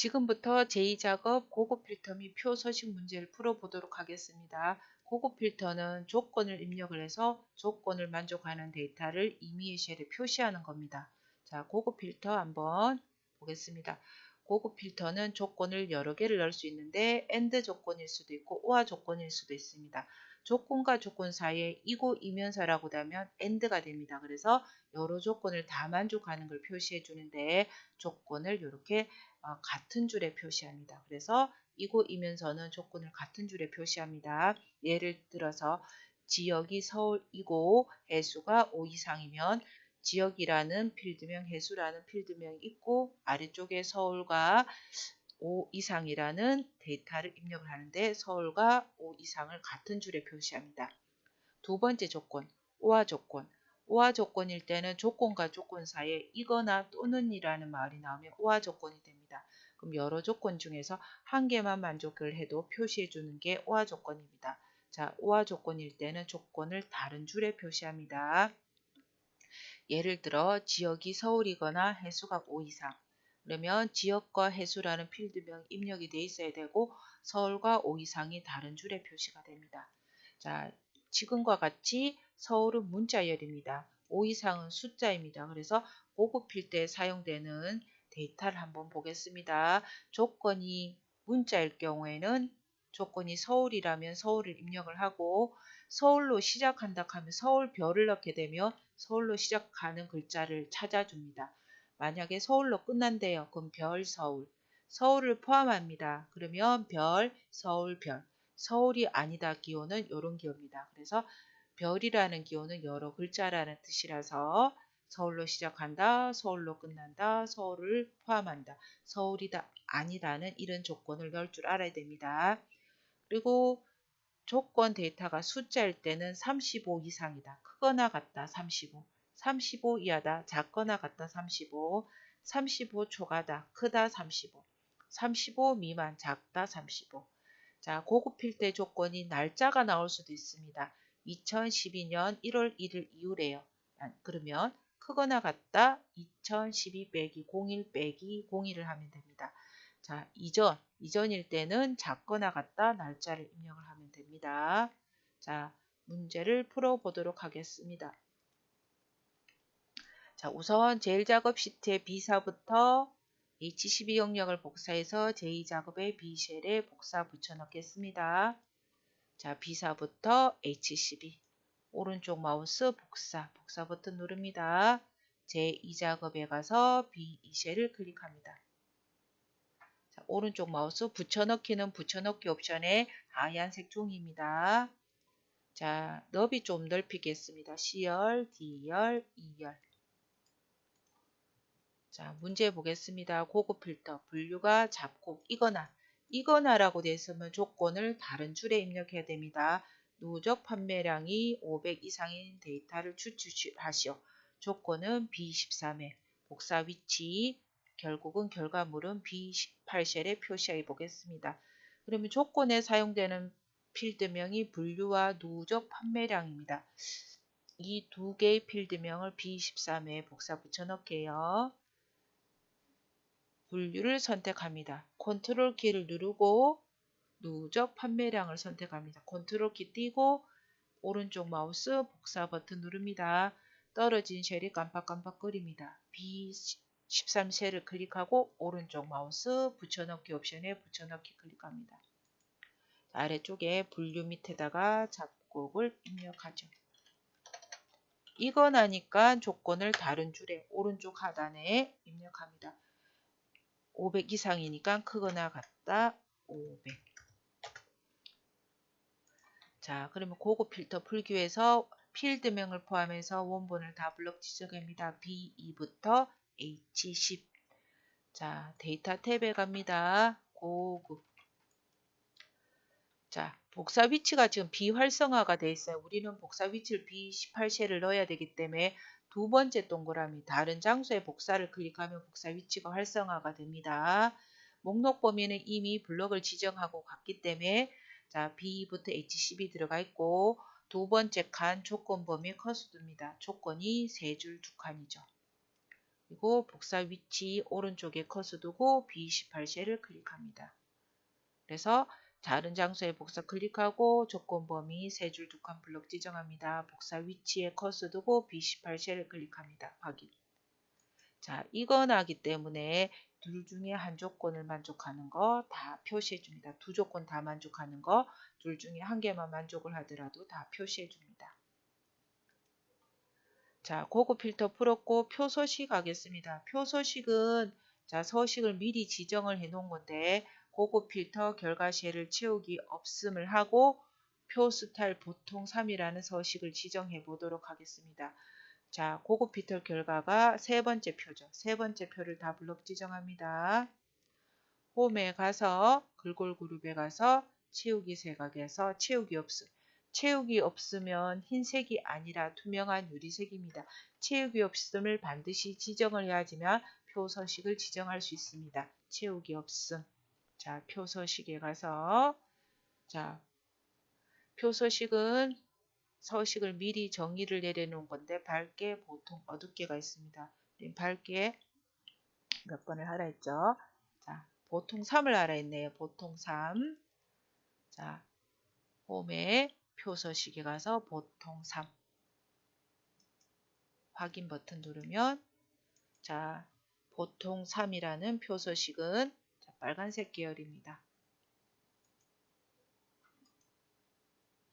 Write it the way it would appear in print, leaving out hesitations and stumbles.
지금부터 제2작업 고급 필터 및 표 서식 문제를 풀어보도록 하겠습니다. 고급 필터는 조건을 입력을 해서 조건을 만족하는 데이터를 임의의 쉘에 표시하는 겁니다. 자, 고급 필터 한번 보겠습니다. 고급 필터는 조건을 여러 개를 넣을 수 있는데 AND 조건일 수도 있고 OR 조건일 수도 있습니다. 조건과 조건 사이에 이고 이면서라고 하면 AND가 됩니다. 그래서 여러 조건을 다 만족하는 걸 표시해 주는데 조건을 이렇게 같은 줄에 표시합니다. 그래서 이고 이면서는 조건을 같은 줄에 표시합니다. 예를 들어서 지역이 서울이고 해수가 5 이상이면 지역이라는 필드명, 해수라는 필드명이 있고 아래쪽에 서울과 5 이상이라는 데이터를 입력을 하는데 서울과 5 이상을 같은 줄에 표시합니다. 두 번째 조건, 오화 조건. 오화 조건일 때는 조건과 조건 사이에 이거나 또는 이라는 말이 나오면 오화 조건이 됩니다. 그럼 여러 조건 중에서 한 개만 만족을 해도 표시해 주는 게 오화 조건입니다. 자, 오화 조건일 때는 조건을 다른 줄에 표시합니다. 예를 들어 지역이 서울이거나 해수가 5 이상. 그러면 지역과 해수라는 필드명이 입력이 돼 있어야 되고 서울과 5 이상이 다른 줄에 표시가 됩니다. 자, 지금과 같이 서울은 문자열입니다. 5 이상은 숫자입니다. 그래서 고급필 때 사용되는 데이터를 한번 보겠습니다. 조건이 문자일 경우에는 조건이 서울이라면 서울을 입력을 하고 서울로 시작한다 하면 서울별을 넣게 되면 서울로 시작하는 글자를 찾아줍니다. 만약에 서울로 끝난대요. 그럼 별, 서울. 서울을 포함합니다. 그러면 별, 서울, 별. 서울이 아니다 기호는 이런 기호입니다. 그래서 별이라는 기호는 여러 글자라는 뜻이라서 서울로 시작한다, 서울로 끝난다, 서울을 포함한다, 서울이다, 아니라는 이런 조건을 넣을 줄 알아야 됩니다. 그리고 조건 데이터가 숫자일 때는 35 이상이다. 크거나 같다. 35. 35 이하다. 작거나 같다. 35. 35 초과다. 크다. 35. 35 미만. 작다. 35. 자, 고급필 때 조건이 날짜가 나올 수도 있습니다. 2012년 1월 1일 이후래요. 그러면 크거나 같다. 2012 빼기 01 빼기 01을 하면 됩니다. 자, 이전일 때는 작거나 같다 날짜를 입력을 하면 됩니다. 자, 문제를 풀어보도록 하겠습니다. 자, 우선 제1작업 시트의 B사부터 H12 영역을 복사해서 제2작업의 B쉘에 복사 붙여넣겠습니다. 자, B사부터 H12 오른쪽 마우스 복사 버튼 누릅니다. 제2작업에 가서 B2쉘을 클릭합니다. 자, 오른쪽 마우스 붙여넣기는 붙여넣기 옵션의 하얀색 종이입니다. 자, 너비 좀 넓히겠습니다. C열, D열, E열. 자, 문제 보겠습니다. 고급 필터, 분류가 잡곡 이거나라고 되어 있으면 조건을 다른 줄에 입력해야 됩니다. 누적 판매량이 500 이상인 데이터를 추출하시오. 조건은 B13에 복사 위치, 결국은 결과물은 B18셀에 표시해 보겠습니다. 그러면 조건에 사용되는 필드명이 분류와 누적 판매량입니다. 이 두 개의 필드명을 B13에 복사 붙여 넣을게요. 분류를 선택합니다. 컨트롤 키를 누르고 누적 판매량을 선택합니다. 컨트롤 키 띄고 오른쪽 마우스 복사 버튼 누릅니다. 떨어진 쉘이 깜빡깜빡거립니다. B13 쉘을 클릭하고 오른쪽 마우스 붙여넣기 옵션에 붙여넣기 클릭합니다. 아래쪽에 분류 밑에다가 잡곡을 입력하죠. 이거 나니까 조건을 다른 줄에 오른쪽 하단에 입력합니다. 500 이상이니까 크거나 같다 500. 자, 그러면 고급 필터 풀기 위해서 필드명을 포함해서 원본을 다 블록 지정합니다. B2부터 H10. 자, 데이터 탭에 갑니다. 고급. 자, 복사 위치가 지금 비활성화가 되어 있어요. 우리는 복사 위치를 B18셀을 넣어야 되기 때문에 두 번째 동그라미 다른 장소에 복사를 클릭하면 복사 위치가 활성화가 됩니다. 목록 범위는 이미 블럭을 지정하고 갔기 때문에 자, B부터 H10이 들어가 있고 두 번째 칸 조건 범위에 커서 둡니다. 조건이 3줄 2칸이죠. 그리고 복사 위치 오른쪽에 커서 두고 B28셀을 클릭합니다. 그래서 다른 장소에 복사 클릭하고 조건 범위 3줄 2칸 블럭 지정합니다. 복사 위치에 커서 두고 B18셀을 클릭합니다. 확인. 자, 이거나기 때문에 둘 중에 한 조건을 만족하는 거 다 표시해 줍니다. 두 조건 다 만족하는 거, 둘 중에 한 개만 만족을 하더라도 다 표시해 줍니다. 자, 고급 필터 풀었고 표서식 하겠습니다. 표서식은 자, 서식을 미리 지정을 해 놓은 건데 고급 필터 결과시에를 채우기 없음을 하고 표 스타일 보통 3이라는 서식을 지정해 보도록 하겠습니다. 자, 고급 필터 결과가 세 번째 표죠. 세 번째 표를 다 블럭 지정합니다. 홈에 가서 글꼴 그룹에 가서 채우기 세각에서 채우기 없음. 채우기 없으면 흰색이 아니라 투명한 유리색입니다. 채우기 없음을 반드시 지정을 해야지만 표서식을 지정할 수 있습니다. 채우기 없음. 자, 표서식에 가서 자, 표서식은 서식을 미리 정의를 내려놓은 건데 밝게, 보통, 어둡게가 있습니다. 밝게 몇 번을 하라 했죠? 자, 보통 3을 하라 했네요. 보통 3. 자, 홈에 표서식에 가서 보통 3. 확인 버튼 누르면 자, 보통 3이라는 표서식은 자, 빨간색 계열입니다.